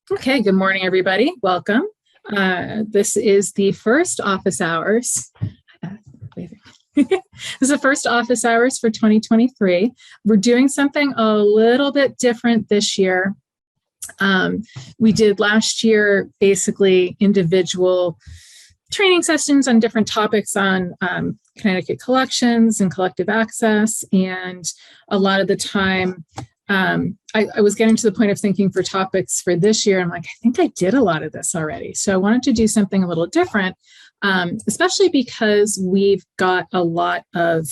Okay, good morning, everybody. Welcome. This is the first office hours. This is the first office hours for 2023. We're doing something a little bit different this year. We did last year basically individual training sessions on different topics on Connecticut collections and collective access. And a lot of the time, I was getting to the point of thinking for topics for this year. I'm like, I think I did a lot of this already. So I wanted to do something a little different, especially because we've got a lot of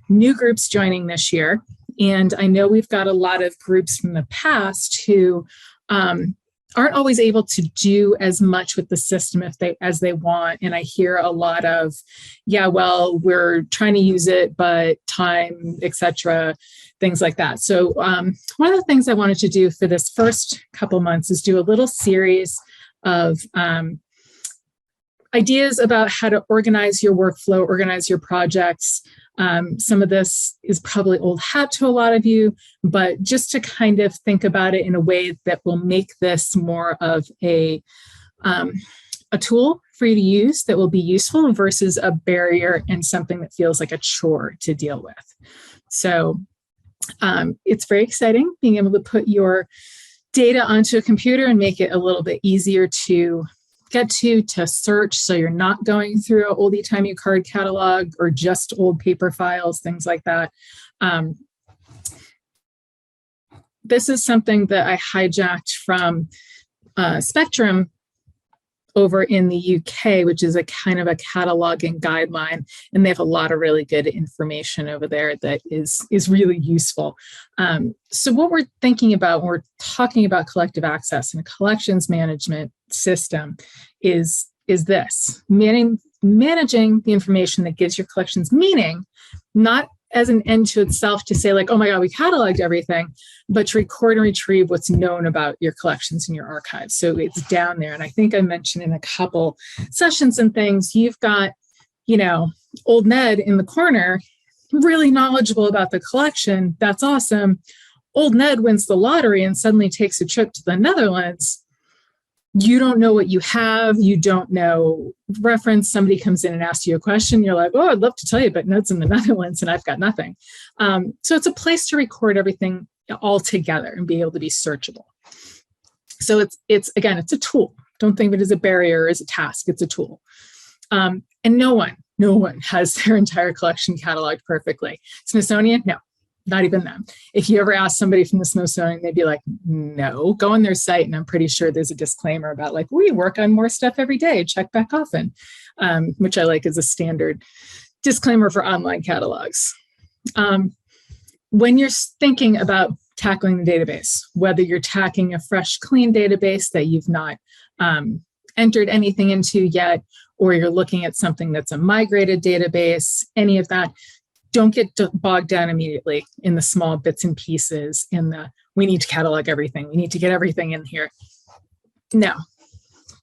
new groups joining this year. And I know we've got a lot of groups from the past who aren't always able to do as much with the system as they want. And I hear a lot of, yeah, well, we're trying to use it, but time, etc., things like that. So one of the things I wanted to do for this first couple months is do a little series of ideas about how to organize your workflow, organize your projects. Some of this is probably old hat to a lot of you, but just to kind of think about it in a way that will make this more of a tool for you to use that will be useful versus a barrier and something that feels like a chore to deal with. So it's very exciting being able to put your data onto a computer and make it a little bit easier to get to search, so you're not going through an oldie-timey card catalog or just old paper files, things like that. This is something that I hijacked from Spectrum over in the UK, which is a kind of a cataloging guideline, and they have a lot of really good information over there that is really useful. So what we're thinking about when we're talking about collective access and a collections management system is this: managing the information that gives your collections meaning, not as an end to itself to say like, oh my God, we cataloged everything, but to record and retrieve what's known about your collections and your archives. So it's down there. And I think I mentioned in a couple sessions and things, you've got, old Ned in the corner, really knowledgeable about the collection. That's awesome. Old Ned wins the lottery and suddenly takes a trip to the Netherlands. You don't know what you have. You don't know reference. Somebody comes in and asks you a question. You're like, oh, I'd love to tell you, but Ned's in the Netherlands and I've got nothing. So it's a place to record everything all together and be able to be searchable. So it's again, it's a tool. Don't think of it as a barrier or as a task. It's a tool. And no one has their entire collection cataloged perfectly. Smithsonian, no. Not even them. If you ever ask somebody from the Smithsonian, they'd be like, no, go on their site. And I'm pretty sure there's a disclaimer about like, we work on more stuff every day, check back often, which I like as a standard disclaimer for online catalogs. When you're thinking about tackling the database, whether you're tackling a fresh, clean database that you've not entered anything into yet, or you're looking at something that's a migrated database, any of that, don't get bogged down immediately in the small bits and pieces, we need to catalog everything. We need to get everything in here. No,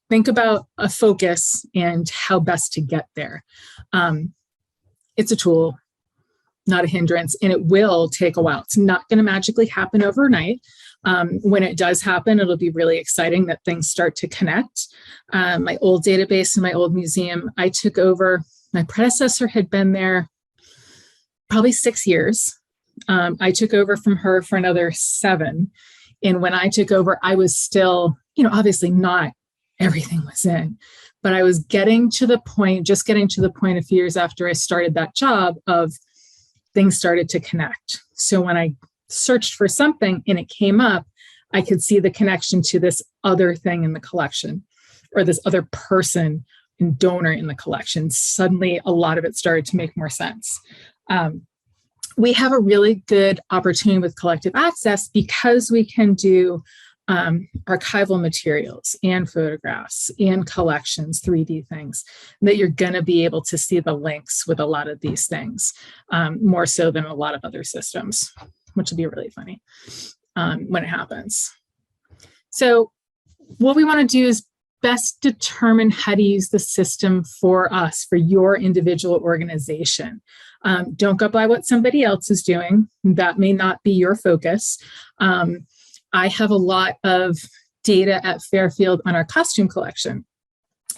think about a focus and how best to get there. It's a tool, not a hindrance, and it will take a while. It's not going to magically happen overnight. When it does happen, it'll be really exciting that things start to connect. My old database in my old museum, I took over. My predecessor had been there probably 6 years. I took over from her for another 7. And when I took over, I was still, obviously not everything was in, but I was just getting to the point a few years after I started that job of things started to connect. So when I searched for something and it came up, I could see the connection to this other thing in the collection or this other person and donor in the collection. Suddenly, a lot of it started to make more sense. We have a really good opportunity with collective access because we can do archival materials and photographs and collections, 3D things, that you're going to be able to see the links with a lot of these things, more so than a lot of other systems, which will be really funny when it happens. So what we want to do is best determine how to use the system for us, for your individual organization. Don't go by what somebody else is doing. That may not be your focus. I have a lot of data at Fairfield on our costume collection.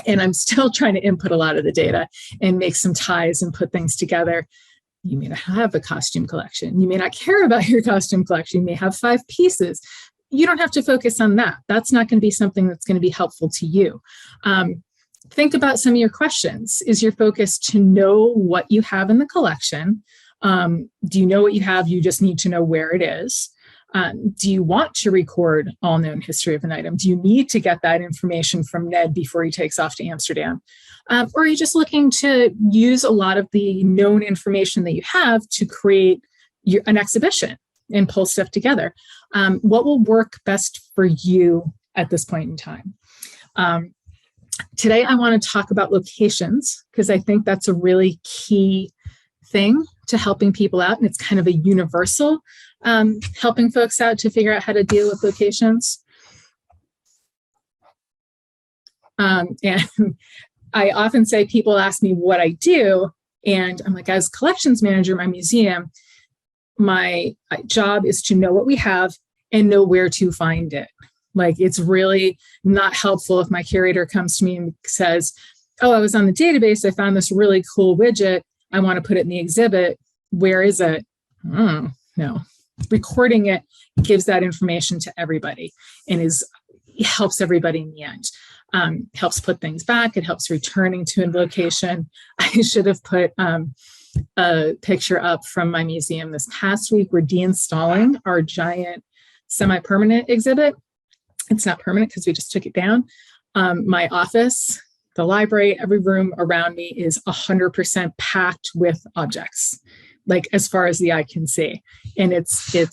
And I'm still trying to input a lot of the data and make some ties and put things together. You may not have a costume collection. You may not care about your costume collection. You may have 5 pieces. You don't have to focus on that. That's not going to be something that's going to be helpful to you. Think about some of your questions. Is your focus to know what you have in the collection? Do you know what you have? You just need to know where it is. Do you want to record all known history of an item? Do you need to get that information from Ned before he takes off to Amsterdam? Or are you just looking to use a lot of the known information that you have to create an exhibition and pull stuff together? What will work best for you at this point in time? Today, I want to talk about locations because I think that's a really key thing to helping people out. And it's kind of a universal helping folks out to figure out how to deal with locations. And I often say, people ask me what I do. And I'm like, as collections manager, my museum, my job is to know what we have and know where to find it. Like, it's really not helpful if my curator comes to me and says, oh, I was on the database, I found this really cool widget, I want to put it in the exhibit. Where is it? No. Recording it gives that information to everybody and helps everybody in the end. Helps put things back. It helps returning to a location. I should have put a picture up from my museum this past week. We're deinstalling our giant semi-permanent exhibit. It's not permanent because we just took it down. My office, the library, every room around me is 100% packed with objects, like as far as the eye can see. And it's a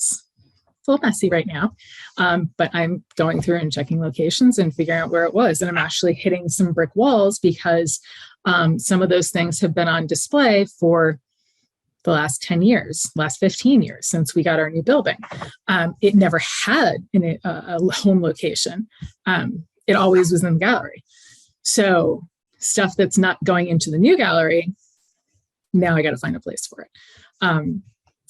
little messy right now, but I'm going through and checking locations and figuring out where it was. And I'm actually hitting some brick walls because some of those things have been on display for the last 10 years, last 15 years since we got our new building. It never had a home location. It always was in the gallery. So stuff that's not going into the new gallery, now I got to find a place for it.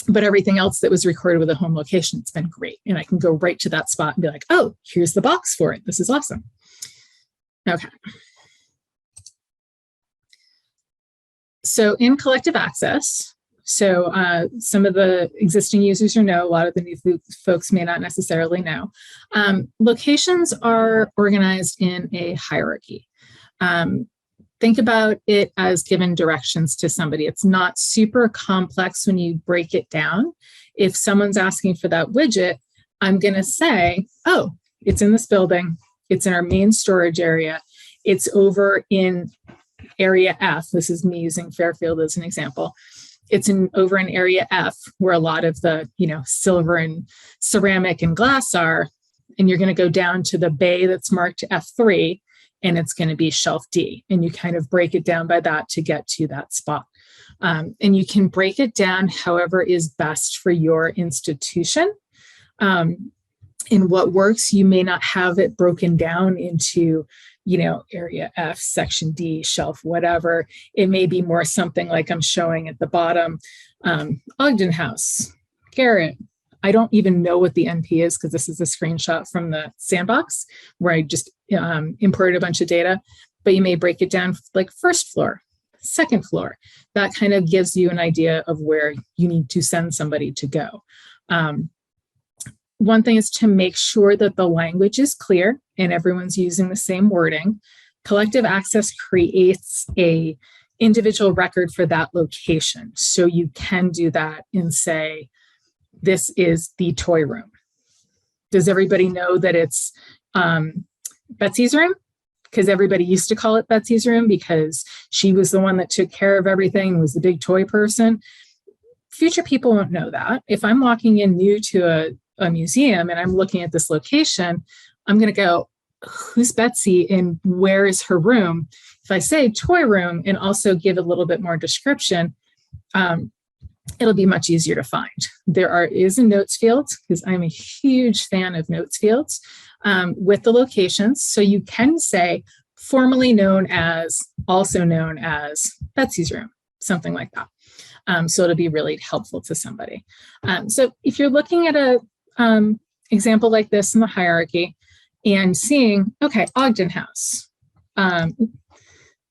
But everything else that was recorded with a home location, it's been great. And I can go right to that spot and be like, oh, here's the box for it. This is awesome. Okay. So in collective access, some of the existing users know, a lot of the new folks may not necessarily know. Locations are organized in a hierarchy. Think about it as given directions to somebody. It's not super complex when you break it down. If someone's asking for that widget, I'm going to say, oh, it's in this building. It's in our main storage area. It's over in area F. This is me using Fairfield as an example. It's over in area F where a lot of the, silver and ceramic and glass are. And you're going to go down to the bay that's marked F3. And it's going to be shelf D. And you kind of break it down by that to get to that spot. And you can break it down however is best for your institution. In what works, you may not have it broken down into, area F, section D, shelf, whatever. It may be more something like I'm showing at the bottom, Ogden House, Garrett. I don't even know what the NP is because this is a screenshot from the sandbox where I just imported a bunch of data, but you may break it down like first floor, second floor. That kind of gives you an idea of where you need to send somebody to go. One thing is to make sure that the language is clear and everyone's using the same wording. Collective access creates a individual record for that location. So you can do that and say, this is the toy room. Does everybody know that it's Betsy's room? Because everybody used to call it Betsy's room because she was the one that took care of everything, was the big toy person. Future people won't know that. If I'm walking in new to a museum and I'm looking at this location, I'm going to go, who's Betsy and where is her room? If I say toy room and also give a little bit more description, it'll be much easier to find. There is a notes field because I'm a huge fan of notes fields with the locations. So you can say formerly known as, also known as Betsy's room, something like that. So it'll be really helpful to somebody. So if you're looking at a example like this in the hierarchy, and seeing, okay, Ogden House,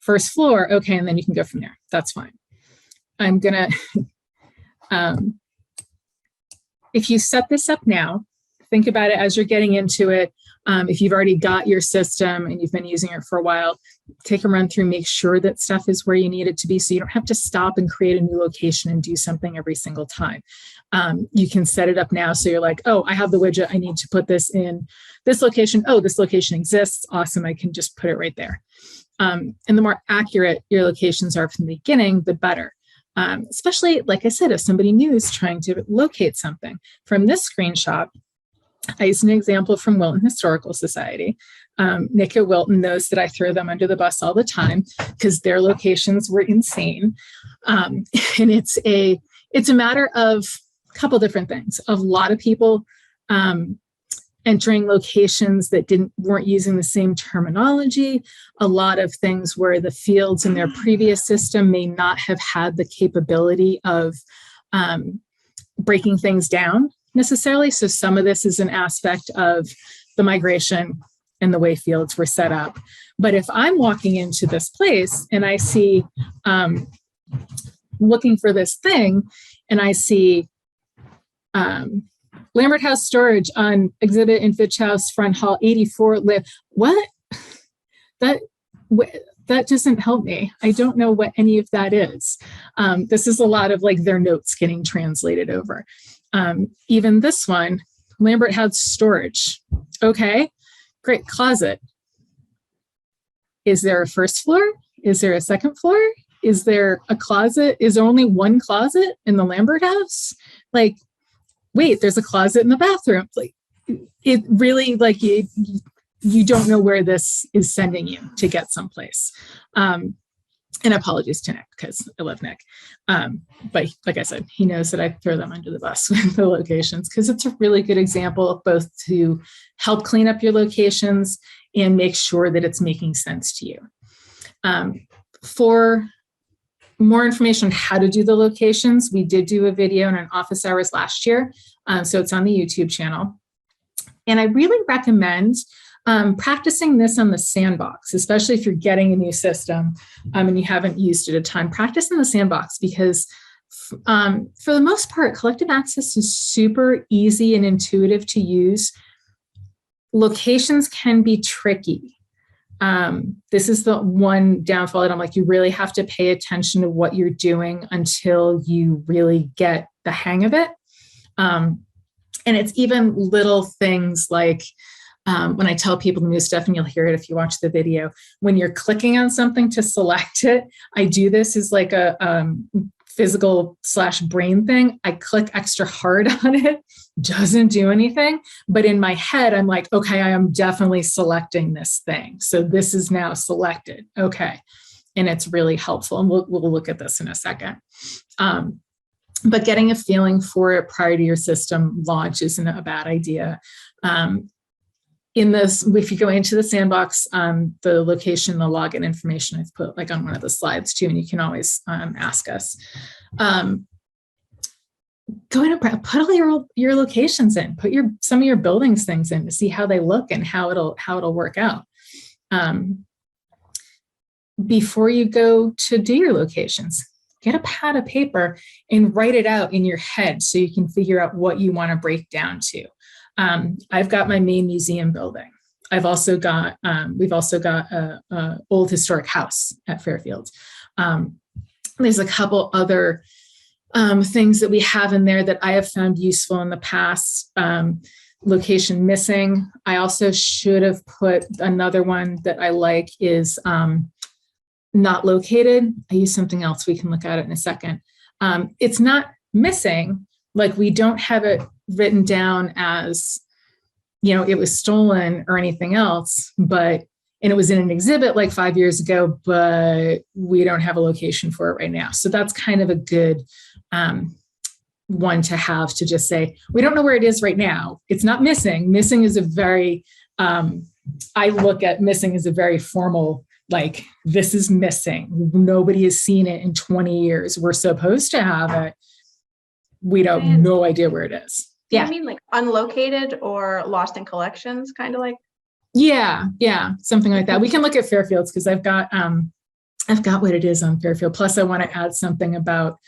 first floor, okay, and then you can go from there. That's fine. I'm gonna, if you set this up now, think about it as you're getting into it. If you've already got your system and you've been using it for a while, take a run through, make sure that stuff is where you need it to be so you don't have to stop and create a new location and do something every single time. You can set it up now so you're like, oh, I have the widget, I need to put this in this location. Oh, this location exists. Awesome, I can just put it right there. And the more accurate your locations are from the beginning, the better. Especially, like I said, if somebody new is trying to locate something. From this screenshot, I used an example from Wilton Historical Society. Nick at Wilton knows that I throw them under the bus all the time because their locations were insane. And it's a matter of a couple different things. A lot of people entering locations that weren't using the same terminology. A lot of things where the fields in their previous system may not have had the capability of breaking things down necessarily. So some of this is an aspect of the migration and the way fields were set up. But if I'm walking into this place and I see, looking for this thing, and I see Lambert House storage on exhibit in Fitch House, front hall 84, what? That doesn't help me. I don't know what any of that is. This is a lot of like their notes getting translated over. Even this one, Lambert House storage. Okay, great, closet. Is there a first floor? Is there a second floor? Is there a closet? Is there only one closet in the Lambert House? Like, wait, there's a closet in the bathroom. Like, it really, like, you don't know where this is sending you to get someplace. And apologies to Nick, because I love Nick. But like I said, he knows that I throw them under the bus with the locations, because it's a really good example of both to help clean up your locations and make sure that it's making sense to you. For more information on how to do the locations, we did do a video on office hours last year. So it's on the YouTube channel. And I really recommend practicing this on the sandbox, especially if you're getting a new system and you haven't used it a ton. Practice in the sandbox, because for the most part, collective access is super easy and intuitive to use. Locations can be tricky. This is the one downfall that I'm like, you really have to pay attention to what you're doing until you really get the hang of it. And it's even little things like, when I tell people the new stuff, and you'll hear it if you watch the video, when you're clicking on something to select it, I do this as like a physical / brain thing. I click extra hard on it, doesn't do anything. But in my head, I'm like, okay, I am definitely selecting this thing. So this is now selected. Okay. And it's really helpful. And we'll look at this in a second. But getting a feeling for it prior to your system launch isn't a bad idea. In this, if you go into the sandbox, the location, the login information I've put like on one of the slides too, and you can always ask us. Go in and put all your locations in, put some of your buildings things in to see how they look and how it'll work out. Before you go to do your locations, get a pad of paper and write it out in your head so you can figure out what you want to break down to. I've got my main museum building. We've also got a old historic house at Fairfield. There's a couple other things that we have in there that I have found useful in the past. Location missing. I also should have put another one that I like is not located. I use something else. We can look at it in a second. It's not missing. Like, we don't have it written down as, it was stolen or anything else, and it was in an exhibit like 5 years ago, but we don't have a location for it right now. So that's kind of a good one to have, to just say, we don't know where it is right now. It's not missing. Missing is a very, I look at missing as a very formal, like, this is missing. Nobody has seen it in 20 years. We're supposed to have it. We don't, no idea where it is. Do you mean like unlocated or lost in collections, kind of like? Yeah, something like that. We can look at Fairfields because I've got what it is on Fairfield. Plus, I want to add something about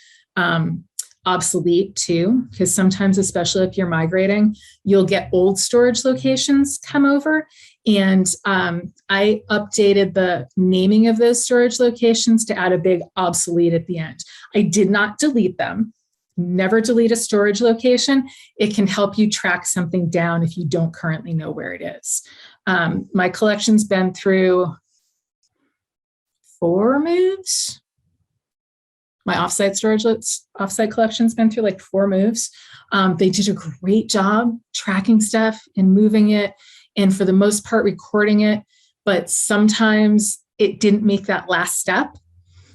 obsolete too, because sometimes, especially if you're migrating, you'll get old storage locations come over. And I updated the naming of those storage locations to add a big obsolete at the end. I did not delete them. Never delete a storage location. It can help you track something down if you don't currently know where it is. My collection's been through 4 moves. My offsite collection's been through like 4 moves. They did a great job tracking stuff and moving it, and for the most part, recording it. But sometimes it didn't make that last step.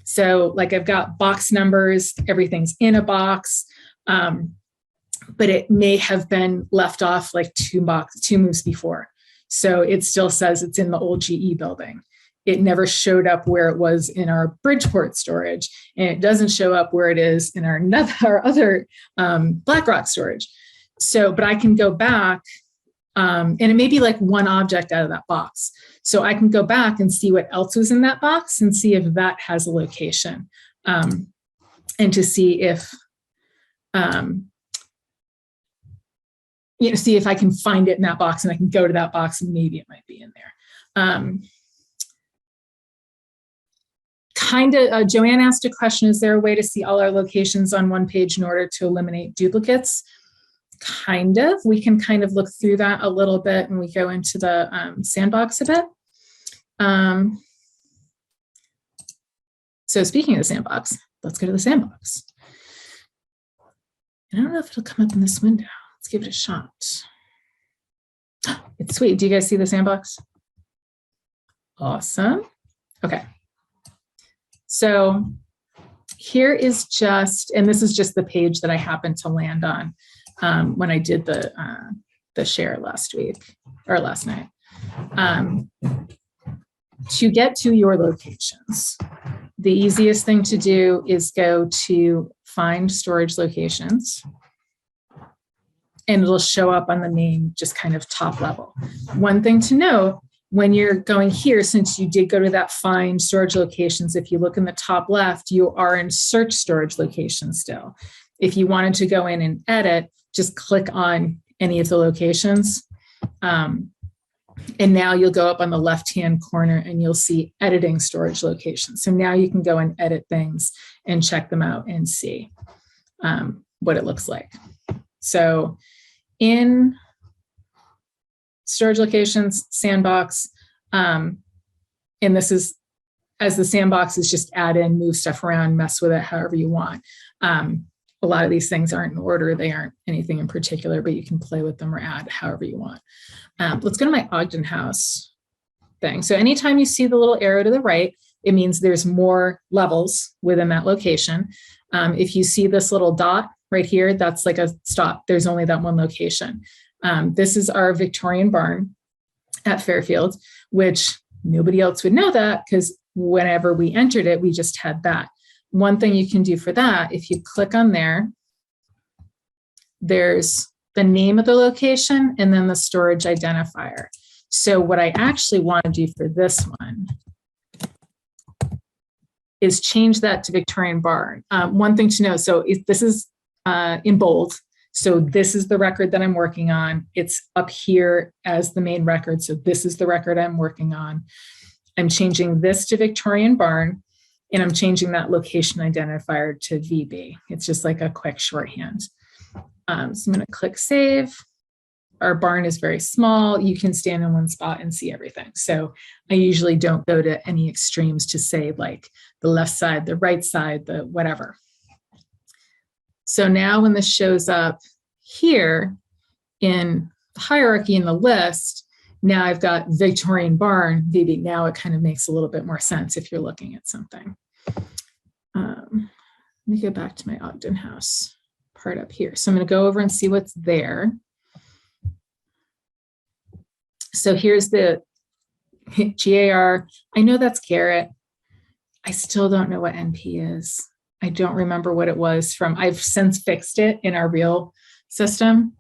So like I've got box numbers, everything's in a box, but it may have been left off like 2 moves before. So it still says it's in the old GE building. It never showed up where it was in our Bridgeport storage, and it doesn't show up where it is in our other BlackRock storage. So, but I can go back, and it may be like one object out of that box. So I can go back and see what else was in that box and see if that has a location, and to see if, see if I can find it in that box, and I can go to that box and maybe it might be in there. Joanne asked a question, is there a way to see all our locations on one page in order to eliminate duplicates? Kind of. We can kind of look through that a little bit when we go into the sandbox a bit. So speaking of the sandbox, let's go to the sandbox. And I don't know if it'll come up in this window. Let's give it a shot. It's sweet. Do you guys see the sandbox? Awesome. Okay. So here is just, and this is just the page that I happened to land on when I did the share last night. To get to your locations, the easiest thing to do is go to Find Storage Locations, and it'll show up on the name just kind of top level. One thing to note, when you're going here, since you did go to that Find Storage Locations, if you look in the top left, you are in Search Storage Locations still. If you wanted to go in and edit, just click on any of the locations. And now you'll go up on the left-hand corner and you'll see Editing Storage Locations. So now you can go and edit things and check them out and see what it looks like. So in Storage Locations, Sandbox, and this is, as the sandbox is just add in, move stuff around, mess with it however you want. A lot of these things aren't in order. They aren't anything in particular, but you can play with them or add however you want. Let's go to my Ogden House thing. So anytime you see the little arrow to the right, it means there's more levels within that location. If you see this little dot right here, that's like a stop. There's only that one location. This is our Victorian barn at Fairfield, which nobody else would know that because whenever we entered it, we just had that. One thing you can do for that, if you click on there, there's the name of the location and then the storage identifier. So what I actually want to do for this one is change that to Victorian barn. One thing to know, so this is in bold. So this is the record that I'm working on. It's up here as the main record. So this is the record I'm working on. I'm changing this to Victorian barn, and I'm changing that location identifier to VB. It's just like a quick shorthand. So I'm going to click save. Our barn is very small. You can stand in one spot and see everything. So I usually don't go to any extremes to say like the left side, the right side, the whatever. So now when this shows up here in the hierarchy in the list, now I've got Victorian barn, VB. Now it kind of makes a little bit more sense if you're looking at something. Let me go back to my Ogden House part up here. So I'm going to go over and see what's there. So here's the GAR. I know that's Garrett. I still don't know what NP is. I don't remember what it was from. I've since fixed it in our real system.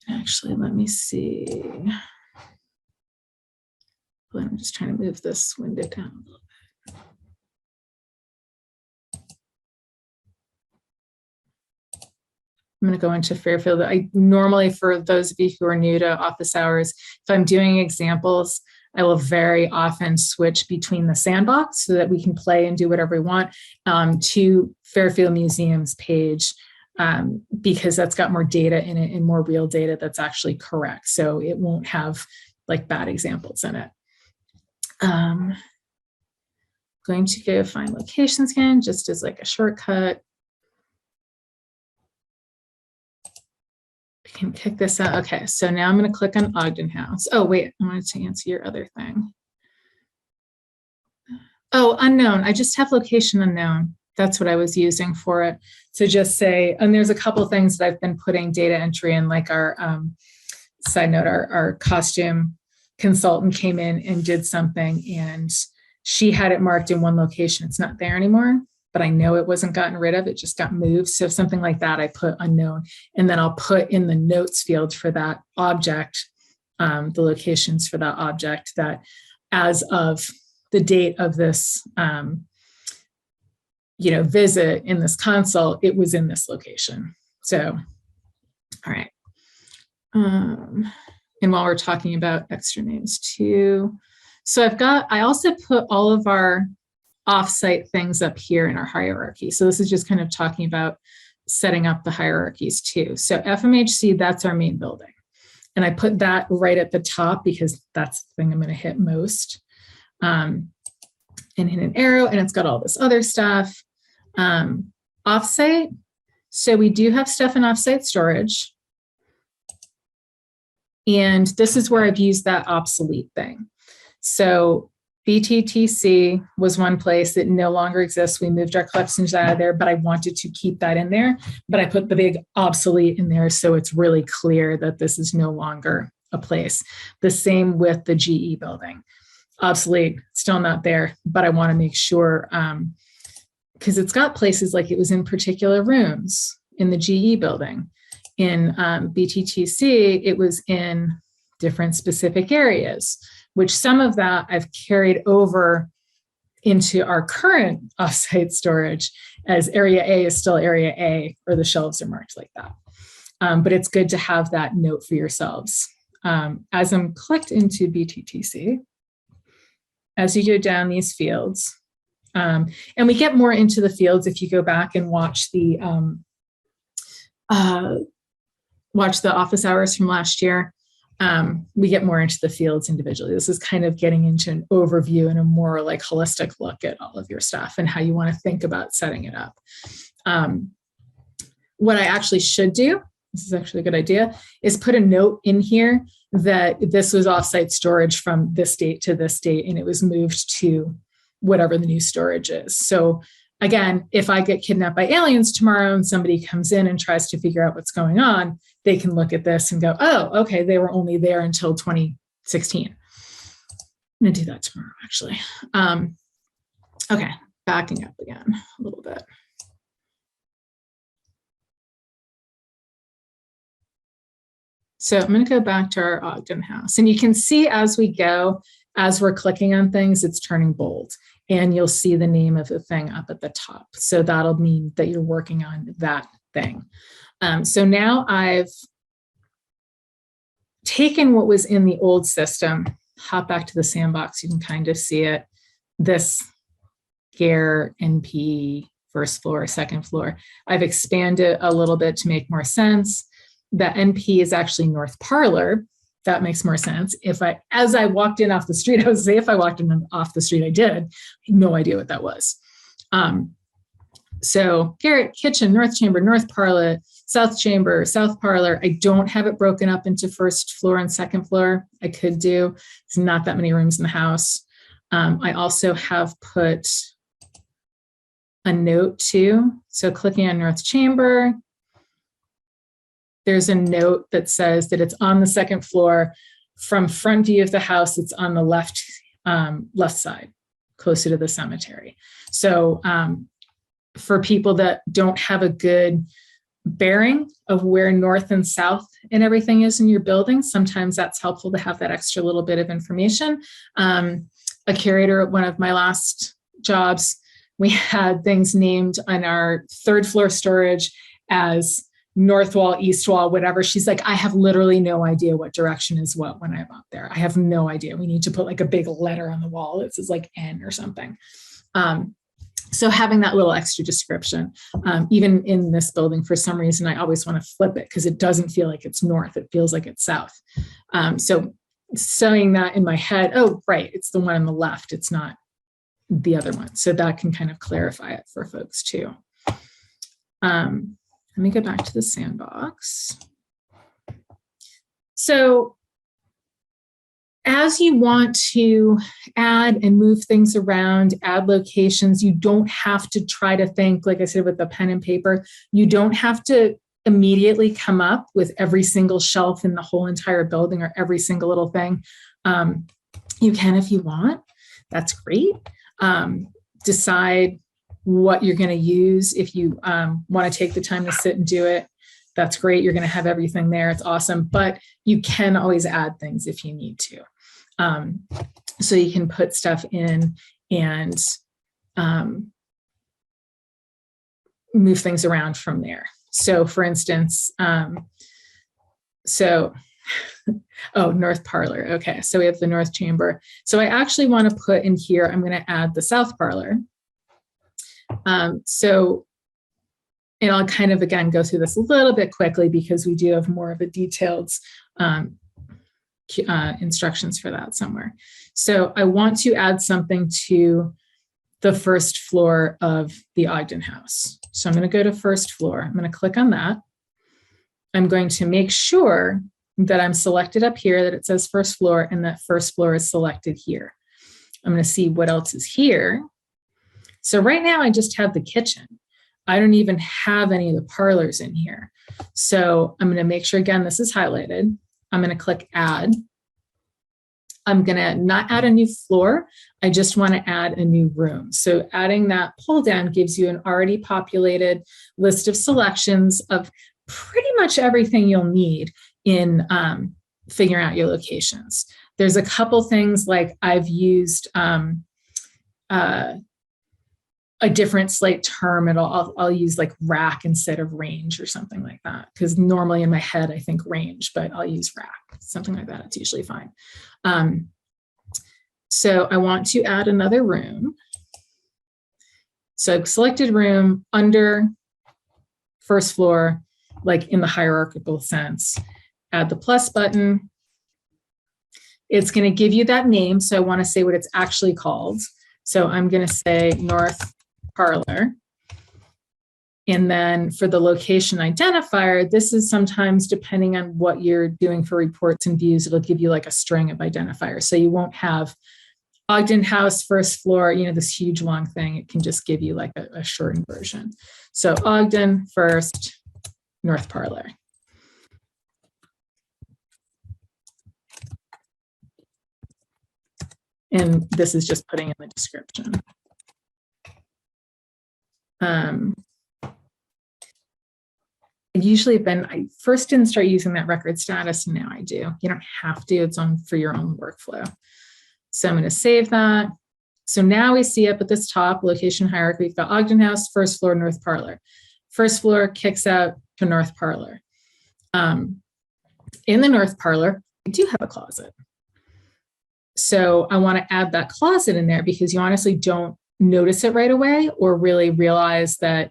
Actually, let me see. I'm just trying to move this window down a little bit. I'm going to go into Fairfield. I normally, for those of you who are new to office hours, if I'm doing examples, I will very often switch between the sandbox so that we can play and do whatever we want to Fairfield Museum's page because that's got more data in it and more real data that's actually correct. So it won't have like bad examples in it. Going to go find locations again, just as like a shortcut. I can kick this out. Okay, so now I'm going to click on Ogden House. Oh, wait, I wanted to answer your other thing. Oh, unknown. I just have location unknown. That's what I was using for it. So just say, and there's a couple things that I've been putting data entry in, like our side note, our costume consultant came in and did something and she had it marked in one location. It's not there anymore, but I know it wasn't gotten rid of. It just got moved. So something like that, I put unknown, and then I'll put in the notes field for that object, the locations for that object, that as of the date of this, visit in this consult, it was in this location. So, all right. And while we're talking about extra names too, so I also put all of our offsite things up here in our hierarchy. So this is just kind of talking about setting up the hierarchies too. So FMHC, that's our main building. And I put that right at the top because that's the thing I'm going to hit most. And hit an arrow, and it's got all this other stuff. Offsite. So we do have stuff in offsite storage. And this is where I've used that obsolete thing. So BTTC was one place that no longer exists. We moved our collections out of there, but I wanted to keep that in there. But I put the big obsolete in there so it's really clear that this is no longer a place. The same with the GE building. Obsolete, still not there, but I want to make sure, because it's got places like it was in particular rooms in the GE building. In BTTC, it was in different specific areas, which some of that I've carried over into our current offsite storage, as area A is still area A, or the shelves are marked like that. But it's good to have that note for yourselves. As I'm clicked into BTTC, as you go down these fields, and we get more into the fields if you go back and watch the office hours from last year. We get more into the fields individually. This is kind of getting into an overview and a more like holistic look at all of your stuff and how you want to think about setting it up. What I actually should do, this is actually a good idea, is put a note in here that this was offsite storage from this date to this date, and it was moved to whatever the new storage is. So again, if I get kidnapped by aliens tomorrow and somebody comes in and tries to figure out what's going on, they can look at this and go, oh, okay, they were only there until 2016. I'm going to do that tomorrow, actually. Okay, backing up again a little bit. So I'm going to go back to our Ogden house. And you can see as we go, as we're clicking on things, it's turning bold. And you'll see the name of the thing up at the top. So that'll mean that you're working on that thing. So now I've taken what was in the old system, hop back to the sandbox, you can kind of see it. This GARE, NP, first floor, second floor. I've expanded a little bit to make more sense. The NP is actually North Parlor. That makes more sense. As I walked in off the street, I would say if I walked in off the street, I had no idea what that was. So Garrett, kitchen, North Chamber, North Parlor, South Chamber, South Parlor. I don't have it broken up into first floor and second floor. I could do. There's not that many rooms in the house. I also have put a note too. So clicking on North Chamber, there's a note that says that it's on the second floor. From front view of the house, it's on the left side, closer to the cemetery. So for people that don't have a good bearing of where north and south and everything is in your building. Sometimes that's helpful to have that extra little bit of information. A curator at one of my last jobs, we had things named on our third floor storage as north wall, east wall, whatever. She's like, I have literally no idea what direction is what when I'm up there. I have no idea. We need to put like a big letter on the wall that says like N or something. So having that little extra description, even in this building, for some reason, I always want to flip it because it doesn't feel like it's north. It feels like it's south. So sewing that in my head, oh, right, it's the one on the left. It's not the other one. So that can kind of clarify it for folks too. Let me go back to the sandbox. So as you want to add and move things around, add locations, you don't have to try to think, like I said, with the pen and paper, you don't have to immediately come up with every single shelf in the whole entire building or every single little thing. You can if you want, that's great. Decide what you're going to use. If you want to take the time to sit and do it, that's great. You're going to have everything there. It's awesome. But you can always add things if you need to. So you can put stuff in and move things around from there. So for instance, north parlor. Okay, so we have the north chamber. So I actually want to put in here, I'm going to add the south parlor. And I'll kind of, again, go through this a little bit quickly because we do have more of a detailed instructions for that somewhere. So I want to add something to the first floor of the Ogden house. So I'm going to go to first floor. I'm going to click on that. I'm going to make sure that I'm selected up here, that it says first floor, and that first floor is selected here. I'm going to see what else is here. So right now I just have the kitchen. I don't even have any of the parlors in here. So I'm going to make sure, again, this is highlighted. I'm going to click add. I'm going to not add a new floor. I just want to add a new room. So adding that pull down gives you an already populated list of selections of pretty much everything you'll need in figuring out your locations. There's a couple things like I've used a different slate term, and I'll use like rack instead of range or something like that. Because normally in my head, I think range, but I'll use rack, something like that. It's usually fine. So I want to add another room. So I've selected room under first floor, like in the hierarchical sense. Add the plus button. It's going to give you that name. So I want to say what it's actually called. So I'm going to say North Parlor. And then for the location identifier, this is sometimes depending on what you're doing for reports and views, it'll give you like a string of identifiers. So you won't have Ogden House, first floor, this huge long thing. It can just give you like a shortened version. So Ogden, first, North Parlor. And this is just putting in the description. I first didn't start using that record status, and now I do. You don't have to, it's on for your own workflow. So I'm going to save that. So now we see up at this top, location hierarchy, we've got Ogden House, first floor, North Parlor. First floor kicks out to North Parlor. In the North Parlor, we do have a closet. So I want to add that closet in there because you honestly don't notice it right away or really realize that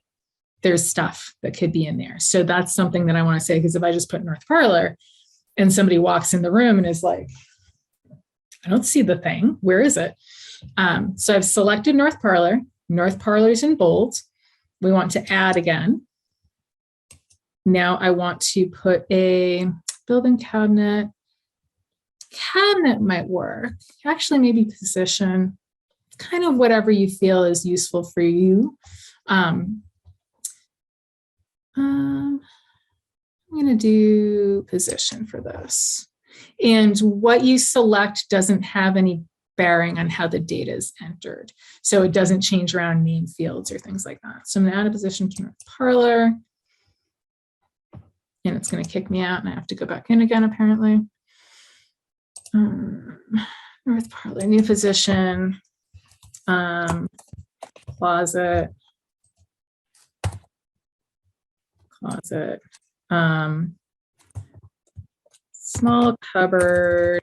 there's stuff that could be in there. So that's something that I want to say, because if I just put North Parlor and somebody walks in the room and is like, I don't see the thing, where is it? So I've selected North Parlor. North Parlor's in bold. We want to add again. Now I want to put a built-in cabinet. Cabinet might work. Actually, maybe position, kind of whatever you feel is useful for you. I'm going to do position for this. And what you select doesn't have any bearing on how the data is entered. So it doesn't change around name fields or things like that. So I'm going to add a position to North Parlor. and it's going to kick me out and I have to go back in again, apparently. North Parlor, new physician, closet, small cupboard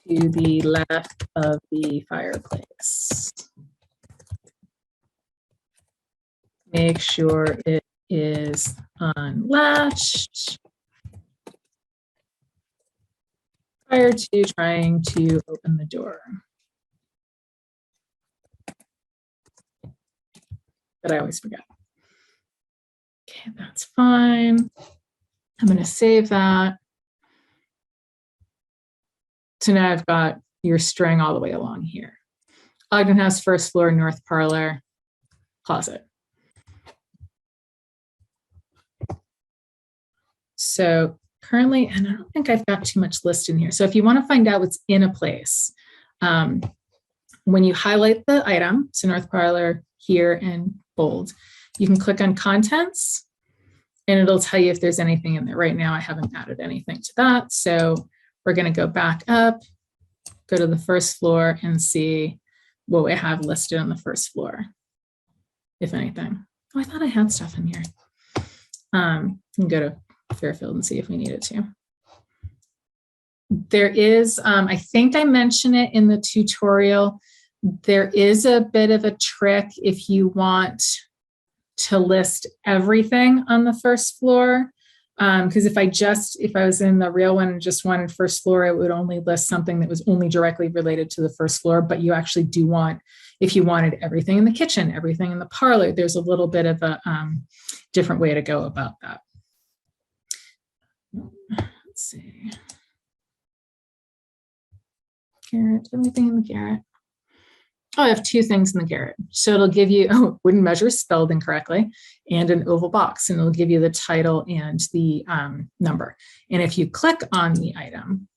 to the left of the fireplace. Make sure it is unlatched prior to trying to open the door. But I always forget. Okay, that's fine. I'm going to save that. So now I've got your string all the way along here. Ogden House, first floor, north parlor, closet. So currently, and I don't think I've got too much list in here. So if you want to find out what's in a place, when you highlight the item, so north parlor here in bold, you can click on contents and it'll tell you if there's anything in there. Right now, I haven't added anything to that. So we're going to go back up, go to the first floor and see what we have listed on the first floor, if anything. Oh, I thought I had stuff in here. You can go to Fairfield and see if we needed to. There is, I think I mentioned it in the tutorial, there is a bit of a trick if you want to list everything on the first floor. Because if I was in the real one and just wanted first floor, it would only list something that was only directly related to the first floor, but you actually do want, if you wanted everything in the kitchen, everything in the parlor, there's a little bit of a different way to go about that. Let's see. Garret, everything in the garret. Oh, I have two things in the garret. So it'll give you, wooden measure spelled incorrectly, and an oval box, and it'll give you the title and the number. And if you click on the item,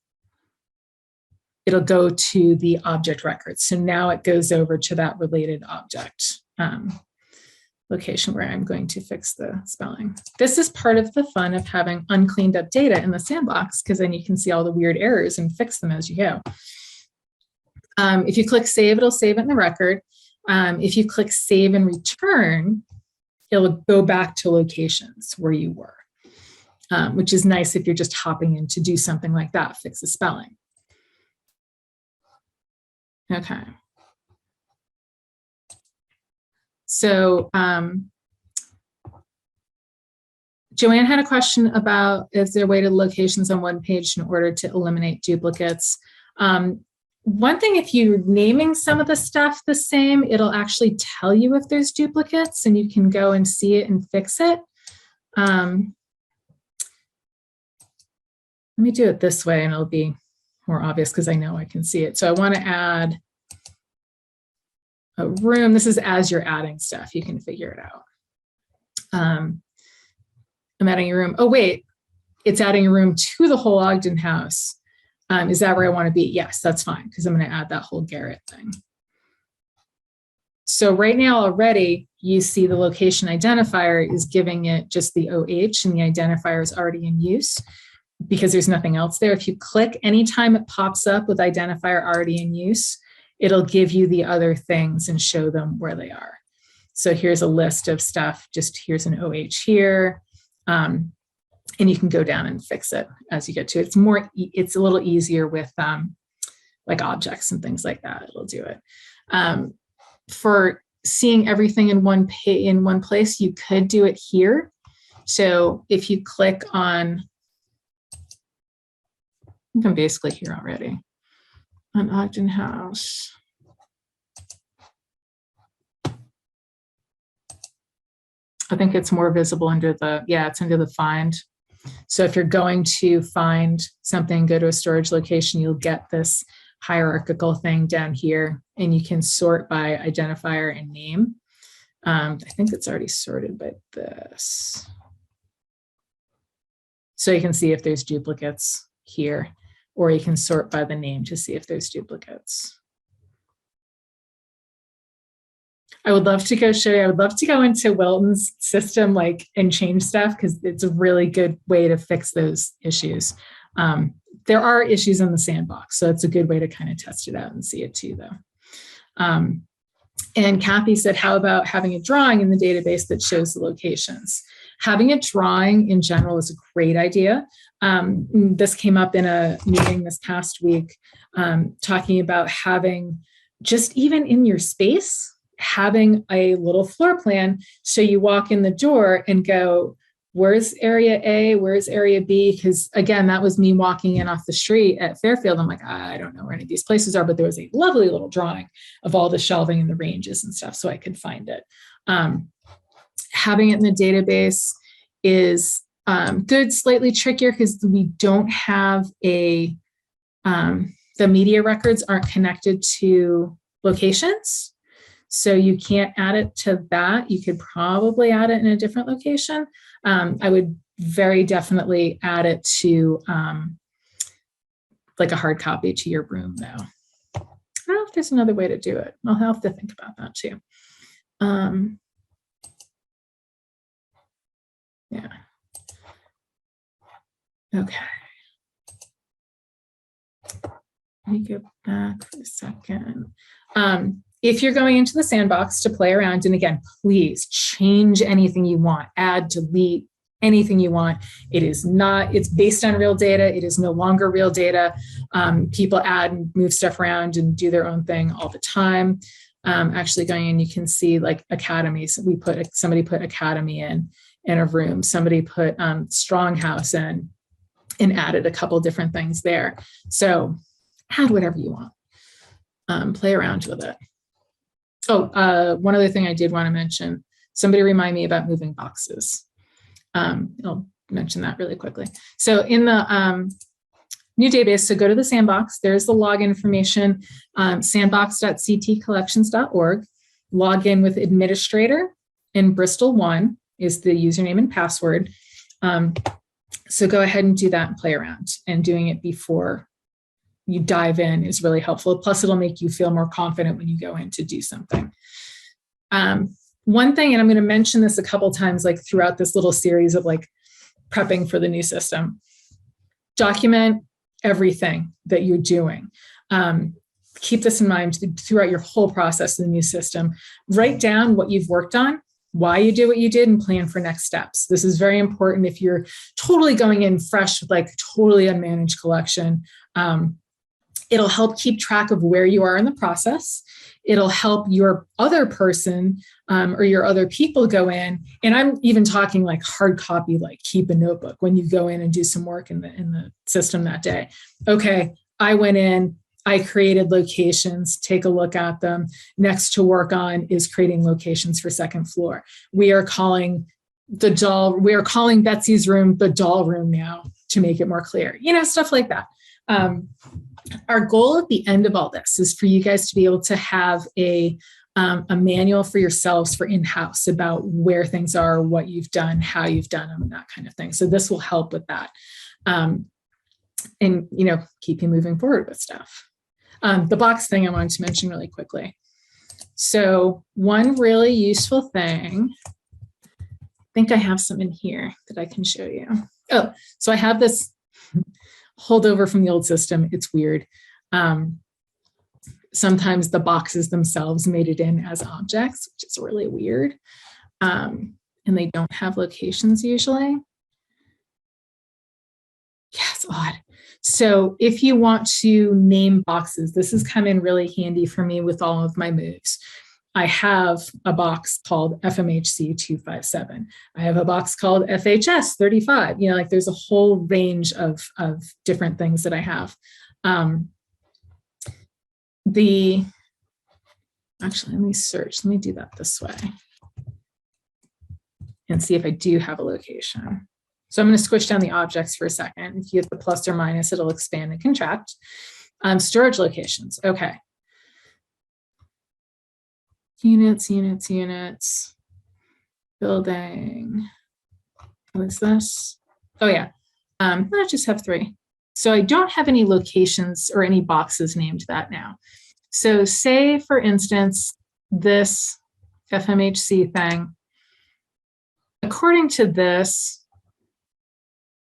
it'll go to the object record. So now it goes over to that related object location where I'm going to fix the spelling. This is part of the fun of having uncleaned up data in the sandbox, because then you can see all the weird errors and fix them as you go. If you click save, it'll save it in the record. If you click save and return, it'll go back to locations where you were, which is nice if you're just hopping in to do something like that, fix a spelling. Okay. So Joanne had a question about, is there a way to locations on one page in order to eliminate duplicates? One thing, if you're naming some of the stuff the same, it'll actually tell you if there's duplicates and you can go and see it and fix it. Let me do it this way and it'll be more obvious because I know I can see it. So I want to add a room. This is as you're adding stuff, you can figure it out. I'm adding a room. Oh, wait, it's adding a room to the whole Ogden house. Is that where I want to be? Yes, that's fine, because I'm going to add that whole garret thing. So right now already, you see the location identifier is giving it just the OH, and the identifier is already in use because there's nothing else there. If you click, anytime it pops up with identifier already in use, it'll give you the other things and show them where they are. So here's a list of stuff. Just here's an OH here. And you can go down and fix it as you get to it. It's a little easier with like objects and things like that. It'll do it. For seeing everything in one place, you could do it here. So if you click on, I think I'm basically here already, on Ogden House. I think it's more visible under the, yeah, it's under the find. So if you're going to find something, go to a storage location, you'll get this hierarchical thing down here, and you can sort by identifier and name. I think it's already sorted by this. So you can see if there's duplicates here, or you can sort by the name to see if there's duplicates. I would love to go show you. I would love to go into Wilton's system, like, and change stuff, because it's a really good way to fix those issues. There are issues in the sandbox, so it's a good way to kind of test it out and see it too, though. And Kathy said, how about having a drawing in the database that shows the locations? Having a drawing in general is a great idea. This came up in a meeting this past week, talking about having, just even in your space, having a little floor plan. So you walk in the door and go, where's area A? Where's area B? Because again, that was me walking in off the street at Fairfield. I'm like, I don't know where any of these places are, but there was a lovely little drawing of all the shelving and the ranges and stuff, so I could find it. Having it in the database is good, slightly trickier because we don't have the media records aren't connected to locations. So you can't add it to that. You could probably add it in a different location. I would very definitely add it to like a hard copy to your room, though. I don't know if there's another way to do it. I'll have to think about that too. Yeah. Okay. Let me go back for a second. If you're going into the sandbox to play around, and again, please change anything you want, add, delete, anything you want. It is not, it's based on real data. It is no longer real data. People add and move stuff around and do their own thing all the time. Actually going in, you can see like academies. Somebody put academy in a room. Somebody put Stronghouse in and added a couple different things there. So add whatever you want. Play around with it. Oh, one other thing I did want to mention, somebody remind me about moving boxes. I'll mention that really quickly. So in the new database, so go to the sandbox, there's the log information, sandbox.ctcollections.org, log in with administrator, and Bristol1 is the username and password. So go ahead and do that and play around, and doing it before you dive in is really helpful. Plus, it'll make you feel more confident when you go in to do something. One thing, and I'm going to mention this a couple times, like throughout this little series of like prepping for the new system, document everything that you're doing. Keep this in mind throughout your whole process in the new system. Write down what you've worked on, why you did what you did, and plan for next steps. This is very important if you're totally going in fresh with like totally unmanaged collection. It'll help keep track of where you are in the process. It'll help your other person or your other people go in. And I'm even talking like hard copy, like keep a notebook when you go in and do some work in the system that day. Okay, I went in, I created locations, take a look at them. Next to work on is creating locations for second floor. We are calling Betsy's room the doll room now to make it more clear, stuff like that. Our goal at the end of all this is for you guys to be able to have a manual for yourselves for in-house about where things are, what you've done, how you've done them, and that kind of thing. So this will help with that. And, keep you moving forward with stuff. The box thing I wanted to mention really quickly. So one really useful thing, I think I have some in here that I can show you. Oh, so I have this holdover from the old system. It's weird. Sometimes the boxes themselves made it in as objects, which is really weird. And they don't have locations usually. Yeah, it's odd. So if you want to name boxes, this has come in really handy for me with all of my moves. I have a box called FMHC 257. I have a box called FHS 35. There's a whole range of different things that I have. Actually, let me search. Let me do that this way and see if I do have a location. So I'm going to squish down the objects for a second. If you hit the plus or minus, it'll expand and contract. Storage locations. Okay. Units. Building. What is this? Oh, yeah. I just have 3. So I don't have any locations or any boxes named that now. So say, for instance, this FMHC thing. According to this,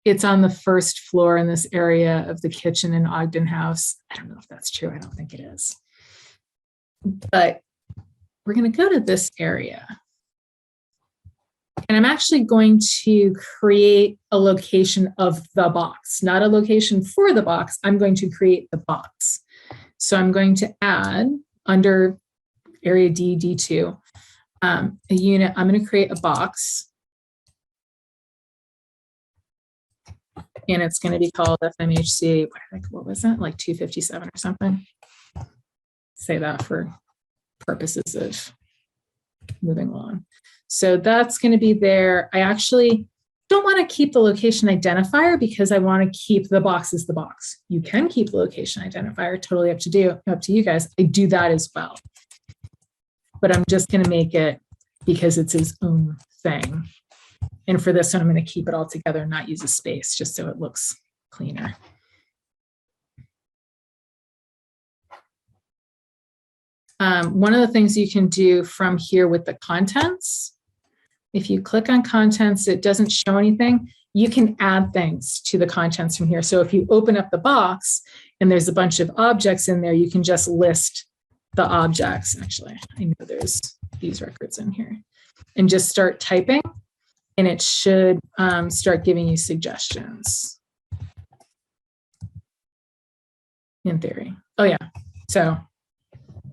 it's on the first floor in this area of the kitchen in Ogden House. I don't know if that's true. I don't think it is. But we're going to go to this area. And I'm actually going to create a location of the box, not a location for the box. I'm going to create the box. So I'm going to add under area D, D2, a unit. I'm going to create a box. And it's going to be called FMHC, what was that, like 257 or something? Say that for purposes of moving along. So that's going to be there. I actually don't want to keep the location identifier because I want to keep the box as the box. You can keep the location identifier, totally up to you guys. I do that as well. But I'm just going to make it because it's his own thing. And for this one, I'm going to keep it all together and not use a space just so it looks cleaner. One of the things you can do from here with the contents, if you click on contents, it doesn't show anything. You can add things to the contents from here. So if you open up the box and there's a bunch of objects in there, you can just list the objects. Actually, I know there's these records in here. And just start typing, and it should start giving you suggestions. In theory. Oh, yeah. So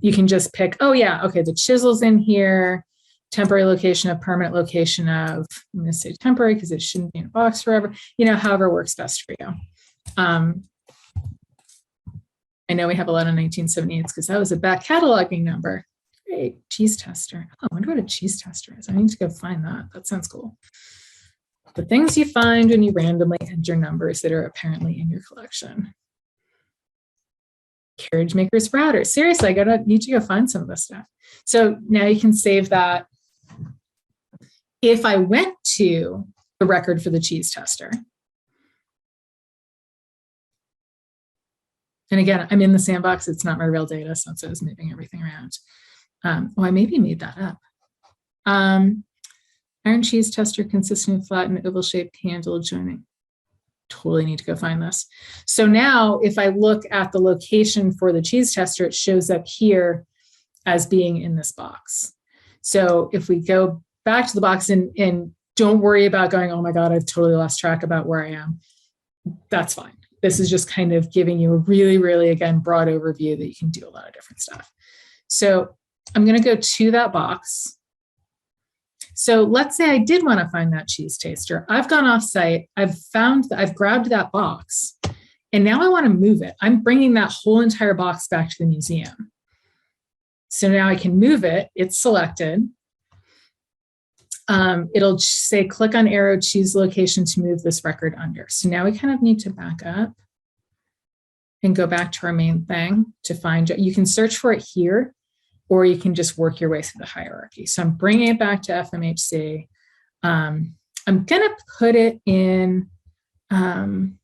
you can just pick, oh, yeah, okay, the chisel's in here. Temporary location of, permanent location of, I'm going to say temporary because it shouldn't be in a box forever, however works best for you. I know we have a lot of 1978s because that was a back cataloging number. Great, cheese tester. Oh, I wonder what a cheese tester is. I need to go find that. That sounds cool. The things you find when you randomly enter numbers that are apparently in your collection. Carriage maker's router. Seriously, I need to go find some of this stuff. So now you can save that. If I went to the record for the cheese tester, and again, I'm in the sandbox, it's not my real data, so it's moving everything around. I maybe made that up. Iron cheese tester consisting of flat and oval-shaped handle joining. Totally need to go find this. So now if I look at the location for the cheese tester, it shows up here as being in this box. So if we go back to the box and don't worry about going, oh my God, I've totally lost track about where I am. That's fine. This is just kind of giving you a really, really, again, broad overview that you can do a lot of different stuff. So I'm going to go to that box. So let's say I did want to find that cheese taster. I've gone off site. I've grabbed that box, and now I want to move it. I'm bringing that whole entire box back to the museum. So now I can move it. It's selected. It'll say, click on arrow, choose location to move this record under. So now we kind of need to back up and go back to our main thing to find it. You can search for it here, or you can just work your way through the hierarchy. So I'm bringing it back to FMHC. I'm going to put it in, I'm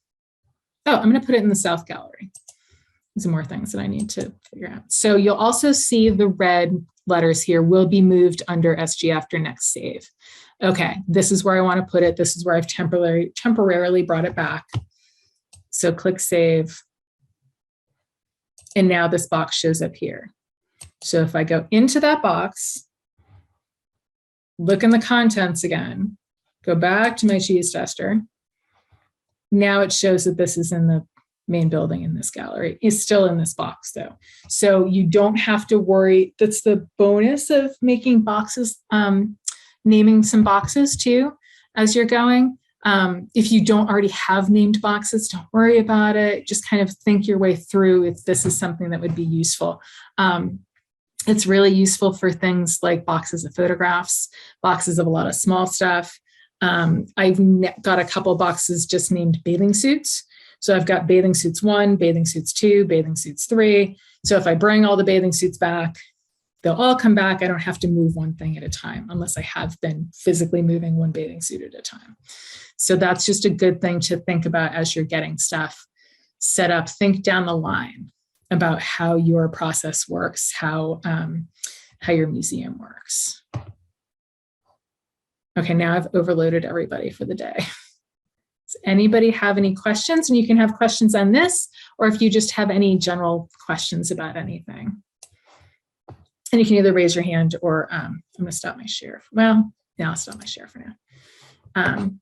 going to put it in the South Gallery. Some more things that I need to figure out. So you'll also see the red letters here will be moved under SG after next save. Okay, this is where I want to put it. This is where I've temporarily brought it back. So click save. And now this box shows up here. So if I go into that box, look in the contents again, go back to my cheese tester. Now it shows that this is in the main building in this gallery. Is still in this box though. So you don't have to worry. That's the bonus of making boxes, naming some boxes too as you're going. If you don't already have named boxes, don't worry about it. Just kind of think your way through if this is something that would be useful. It's really useful for things like boxes of photographs, boxes of a lot of small stuff. I've got a couple boxes just named bathing suits. So I've got bathing suits 1, bathing suits 2, bathing suits 3. So if I bring all the bathing suits back, they'll all come back. I don't have to move one thing at a time unless I have been physically moving one bathing suit at a time. So that's just a good thing to think about as you're getting stuff set up. Think down the line about how your process works, how how your museum works. Okay, now I've overloaded everybody for the day. Does anybody have any questions? And you can have questions on this, or if you just have any general questions about anything. And you can either raise your hand or I'm going to stop my share. Well, yeah, I'll stop my share for now.